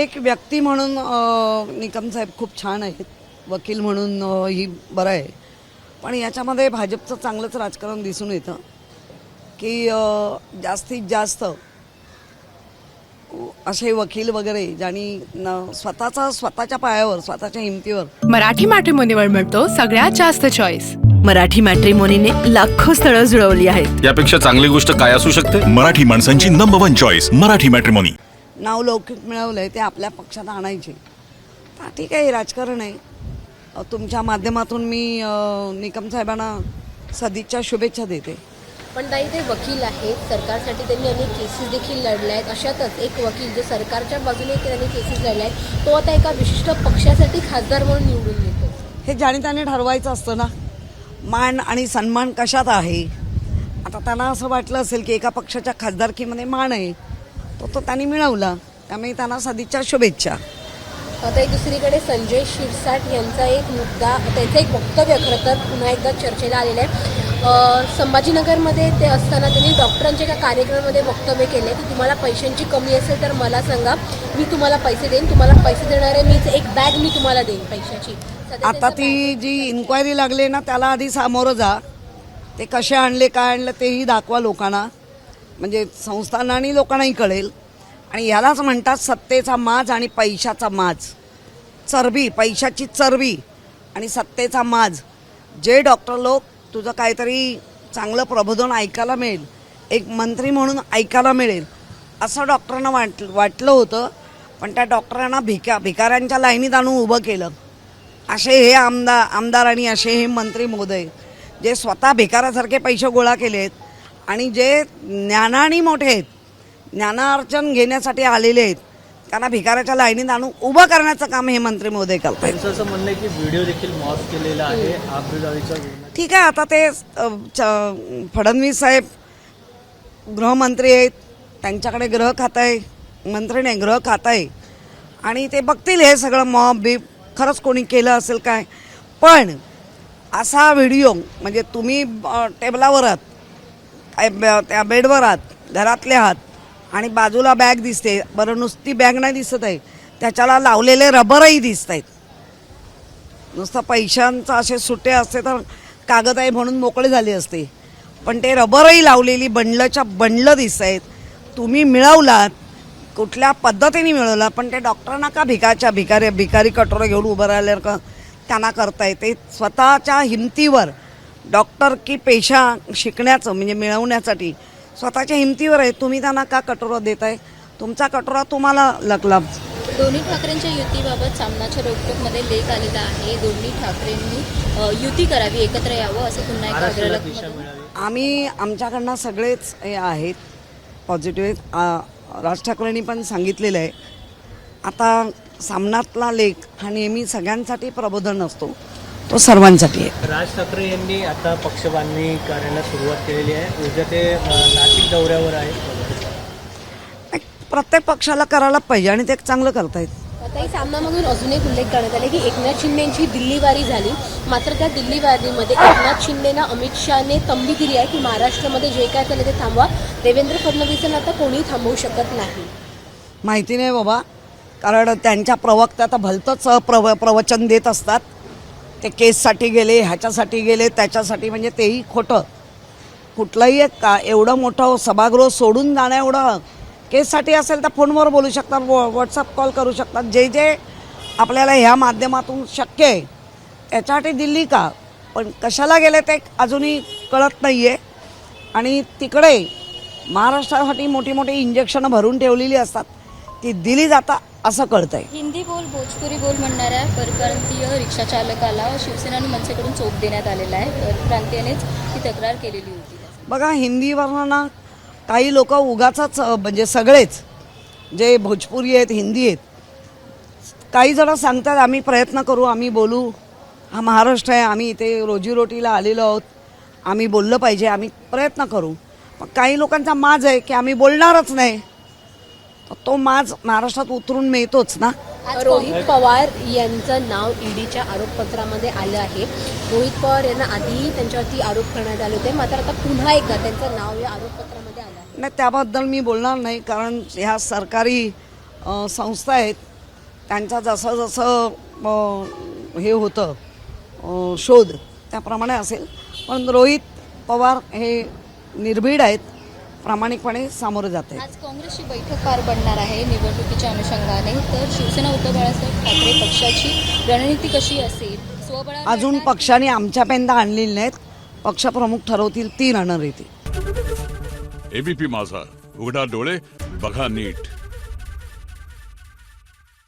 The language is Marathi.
एक व्यक्ती म्हणून निकम साहेब खूप छान आहेत, वकील म्हणून ही बरं आहे. पण याच्यामध्ये भाजपचं चांगलंच राजकारण दिसून येतं की जास्तीत जास्त असे वकील वगैरे ज्यांनी स्वतःच्या पायावर, स्वतःच्या हिमतीवर मराठी मॅट्रिमोनीवर मिळतो सगळ्यात जास्त चॉईस. मराठी मॅट्रिमोनीने लाखो स्थळं जुळवली आहेत. यापेक्षा चांगली गोष्ट काय असू शकते? मराठी माणसांची नंबर 1 चॉईस मराठी मॅट्रिमोनी. नाव लौकिक मिळवलंय ते आपल्या पक्षात आणायचे. ठीक आहे, राजकारण आहे. तुमच्या माध्यमातून मी निकम साहेबांना सदिच्छा शुभेच्छा देते. पण ताई ते वकील आहेत, सरकारसाठी त्यांनी अनेक केसेस देखील लढल्या आहेत. अशातच एक वकील जो सरकारच्या बाजूने त्यांनी केसेस लढल्या आहेत, तो आता एका विशिष्ट पक्षासाठी खासदार म्हणून निवडून येतो. हे ज्याने त्याने ठरवायचं असतं ना, मान आणि सन्मान कशात आहे. आता त्यांना असं वाटलं असेल की एका पक्षाच्या खासदारकीमध्ये मान आहे, तो त्यांनी मिळवला, त्यामुळे त्यांना सदिच्छा शुभेच्छा. आता एक दुसरीकडे संजय शिरसाट यांचा एक मुद्दा, त्याचं एक वक्तव्य खरं तर पुन्हा एकदा चर्चेला आलेलं आहे. संभाजीनगरमध्ये ते असताना त्यांनी डॉक्टरांच्या एका कार्यक्रमामध्ये वक्तव्य केले की तुम्हाला पैशांची कमी असेल तर मला सांगा, मी तुम्हाला पैसे देईन, तुम्हाला पैसे देणारे मीच एक बॅग मी तुम्हाला देईन पैशाची. आता ती जी इन्क्वायरी लागली ना, त्याला आधी सामोरं जा. ते कसे आणले, काय आणलं तेही दाखवा लोकांना, म्हणजे संस्थांना लोकांनाही कळेल. आणि ह्यालाच म्हणतात सत्तेचा माज आणि पैशाचा माज. चरबी, पैशाची चरबी आणि सत्तेचा माज. जे डॉक्टर लोक तुझं काहीतरी चांगलं प्रबोधन ऐकायला मिळेल, एक मंत्री म्हणून ऐकायला मिळेल असं डॉक्टरांना वाटलं होतं, पण त्या डॉक्टरांना भिकाऱ्यांच्या लाईनीत आणून उभं केलं. असे हे आमदार आणि असे हे मंत्री महोदय जे स्वतः भिकाऱ्यासारखे पैसे गोळा केले आहेत आणि जे ज्ञानाने मोठे आहेत, ज्ञानार्जन घेण्यासाठी आलेले आहेत, त्यांना भिकाऱ्याच्या लाईनीत आणून उभं करण्याचं काम हे मंत्री महोदय करत आहेत. त्यांचं असं म्हणणं आहे की व्हिडिओ देखील मॉफ केलेला आहे आबरूजावीचा. ठीक आहे, आता ते फडणवीस साहेब गृहमंत्री आहेत, त्यांच्याकडे गृह खातं आहे, मंत्री नाही गृह खातं आहे, आणि ते बघतील हे सगळं मॉब बीप खरंच कोणी केलं असेल काय. पण असा व्हिडिओ म्हणजे तुम्ही टेबलावर आहात, त्या बेडवर आहात, घरातले आहात आणि बाजूला बॅग दिसते, बरं नुसती बॅग नाही दिसत आहे, त्याच्याला लावलेले रबरही दिसत आहेत. नुसतं पैशांचं असे सुटे असते तर कागद आहे म्हणून मोकळे झाले असते, पण ते रबरही लावलेली बंडलच्या बंडलं दिसत आहेत. तुम्ही मिळवलात, कुठल्या पद्धतीने मिळवला, पण ते डॉक्टरांना का भिकारी कटोरं घेऊन उभं राहिल्यावर का त्यांना करता येते. स्वतःच्या हिमतीवर डॉक्टर की पेशा शिकण्याचं म्हणजे मिळवण्यासाठी स्वतःच्या हिमतीवर आहे. तुम्ही त्यांना का कटोरा देताय? तुमचा कटोरा तुम्हाला लागला. दोन्ही ठाकरेंच्या युतीबाबत सामनाच्या रोखोकमध्ये लेख आलेला आहे. दोन्ही ठाकरेंनी युती करावी, एकत्र यावं असं पुन्हा एक आग्रह. आम्ही आमच्याकडनं सगळेच हे आहेत पॉझिटिव्ह आहेत. राज ठाकरेंनी पण सांगितलेलं आहे. आता सामनातला लेख हा नेहमी सगळ्यांसाठी प्रबोधन असतो, तो सर्वांसाठी आहे. राज ठाकरे यांनी आता पक्षबांधणी करायला सुरुवात केलेली आहे. उद्या ते नाशिक दौऱ्यावर आहे. प्रत्येक पक्षाला करायला पाहिजे आणि ते चांगलं करतायत. आता सामनामधून अजून एक उल्लेख करण्यात आला की एकनाथ शिंदेची दिल्लीवारी झाली, मात्र त्या दिल्लीवारीमध्ये एकनाथ शिंदेना अमित शहाने तंबी दिली आहे की महाराष्ट्रामध्ये जे काय झालं ते थांबवा. देवेंद्र फडणवीसांना आता कोणी थांबवू शकत नाही. माहिती नाही बाबा, कारण त्यांच्या प्रवक्त्या आता भलतंच प्रवचन देत असतात. ते केससाठी गेले, ह्याच्यासाठी गेले, त्याच्यासाठी, म्हणजे तेही खोटं. कुठलंही एक का एवढं मोठं सभागृह सोडून जाणं, एवढं केससाठी असेल तर फोनवर बोलू शकतात, व्हॉट्सअप कॉल करू शकतात. जे जे आपल्याला ह्या माध्यमातून शक्य आहे त्याच्यासाठी दिल्ली का, पण कशाला गेले ते अजूनही कळत नाही आहे. आणि तिकडे महाराष्ट्रासाठी मोठी मोठी इंजेक्शनं भरून ठेवलेली असतात, ती दिली जातात असं कळतंय. हिंदी बोल भोजपुरी बोल म्हणणाऱ्या परप्रांतीय रिक्षाचालकाला शिवसेना आणि मनसेकडून चोप देण्यात आलेला आहे. परप्रांतीयनेच ही तक्रार केलेली होती. बघा, हिंदीवरनं ना काही लोक उगाचाच, म्हणजे सगळेच जे भोजपुरी आहेत, हिंदी आहेत, काही जण सांगतात आम्ही प्रयत्न करू, आम्ही बोलू, हा महाराष्ट्र आहे, आम्ही इथे रोजीरोटीला आलेलो आहोत, आम्ही बोललं पाहिजे, आम्ही प्रयत्न करू. पण काही लोकांचा माज आहे की आम्ही बोलणारच नाही, तो माज महाराष्ट्रात उतरून मिळतोच ना. रोहित पवार यांचं नाव ईडीच्या आरोपपत्रामध्ये आलं आहे. रोहित पवार यांना आधीही त्यांच्यावरती आरोप करण्यात आले होते, मात्र आता पुन्हा एकदा त्यांचं नाव या आरोपपत्रामध्ये आलं आहे. नाही, त्याबद्दल मी बोलणार नाही, कारण ह्या सरकारी संस्था आहेत त्यांचा जसं जसं हे होतं शोध त्याप्रमाणे असेल. पण रोहित पवार हे निर्भीड आहेत, प्रामाणिकपणे सामोरे जात आहेत. आज काँग्रेसची बैठक पार पडणार आहे निवडणुकीच्या अनुषंगाने. तर शिवसेना उद्धव बाळासाहेब ठाकरे पक्षाची रणनीती कशी असेल? स्वबळावर अजून लढणार पक्षाने आमच्यापर्यंत आणलेली नाहीत. पक्षप्रमुख ठरवतील ती रणनीती. एबीपी माझा, उघडा डोळे बघा नीट.